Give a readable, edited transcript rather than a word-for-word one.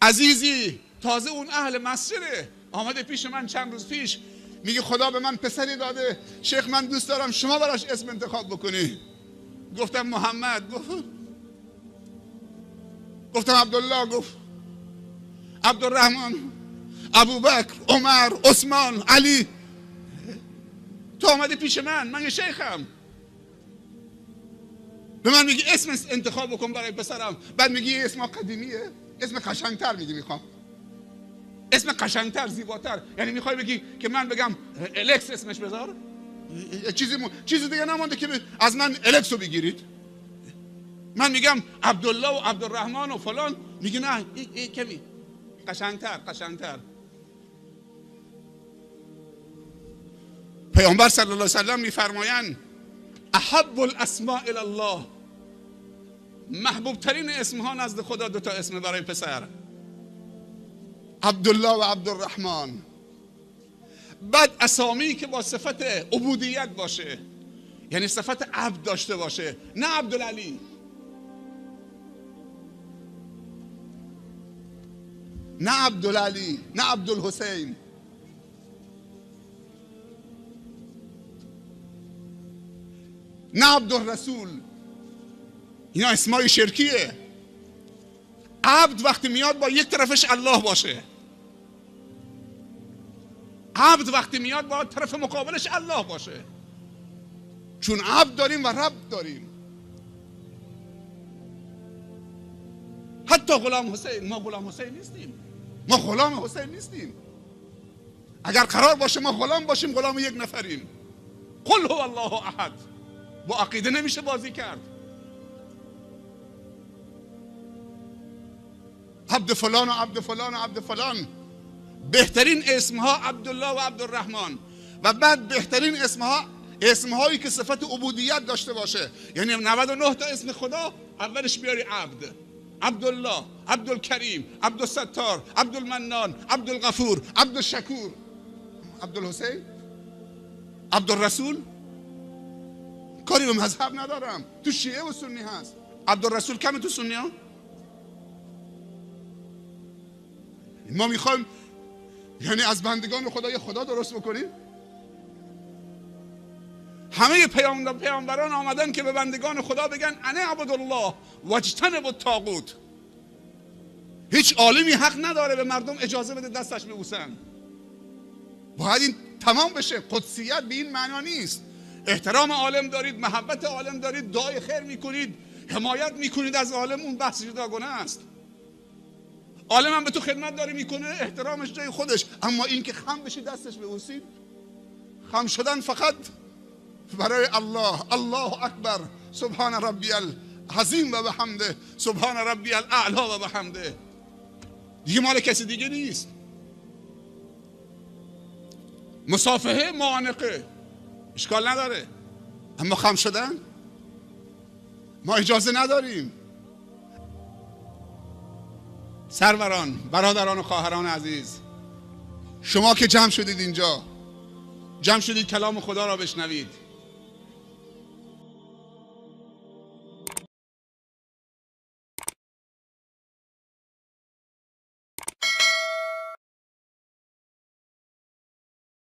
عزیزی تازه اون اهل مسجده آمده پیش من چند روز پیش، میگه خدا به من پسری داده شیخ، من دوست دارم شما براش اسم انتخاب بکنی. گفتم محمد، گفتم عبدالله، گفت عبدالرحمن، ابوبکر، عمر، عثمان، علی. تو آمده پیش من یه شیخم، به من میگی اسم انتخاب بکن برای پسرم، بعد میگی اسم قدیمیه، اسم قشنگتر میگی میخوام، اسم قشنگتر، زیباتر. یعنی میخوای بگی که من بگم الکس اسمش بذار؟ چیزی دیگه نمونده که از من الکس رو بگیرید. من میگم عبدالله و عبدالرحمن و فلان، میگی نه این کمی قشنگتر. پیامبر صلی الله علیه و سلم میفرمایند احب الاسماء الی الله، محبوب ترین اسم ها نزد خدا دو تا اسم برای پسر، عبدالله و عبدالرحمن. بعد اسامی که با صفت عبودیت باشه، یعنی صفت عبد داشته باشه، نه عبدالعلی، نه عبدالعلی، نه عبدالحسین. نه عبدالرسول. اینا اسمای شرکیه. عبد وقتی میاد با یک طرفش الله باشه، عبد وقتی میاد با طرف مقابلش الله باشه، چون عبد داریم و رب داریم. حتی غلام حسین، ما غلام حسین نیستیم، ما غلام حسین نیستیم. اگر قرار باشه ما غلام باشیم، غلام یک نفریم. قل هو الله احد. با عقیده نمیشه بازی کرد. عبد فلان و عبد فلان و عبد فلان. بهترین اسمها عبدالله و عبدالرحمن، و بعد بهترین اسمهایی که صفت عبودیت داشته باشه. یعنی 99 تا اسم خدا اولش بیاری عبد، عبدالله، عبدالکریم، عبدالستار، عبدالمنان، عبدالغفور، عبدالشکور. عبدالحسین، عبدالرسول. کاری به مذهب ندارم، تو شیعه و سنی هست. عبدالرسول کمه تو سنی ها؟ ما میخوایم یعنی از بندگان خدا یه خدا درست بکنیم؟ همه پیامبران آمدن که به بندگان خدا بگن انا عبدالله واجتنبوا الطاغوت. هیچ عالمی حق نداره به مردم اجازه بده دستش ببوسن. باید این تمام بشه. قدسیت به این معنا نیست. احترام عالم دارید، محبت عالم دارید، دعای خیر میکنید، حمایت میکنید از عالم، اون بحث جداگانه است. عالم هم به تو خدمت داره میکنه، احترامش جای خودش. اما این که خم بشی دستش ببوسید، خم شدن فقط برای الله. الله اکبر، سبحان ربی العظیم و بحمده، سبحان ربی الاعلی و بحمده، دیگه مال کسی دیگه نیست. مصافحه، معانقه اشکال نداره، اما خم شدن ما اجازه نداریم. سروران، برادران و خواهران عزیز، شما که جمع شدید اینجا، جمع شدید کلام خدا را بشنوید،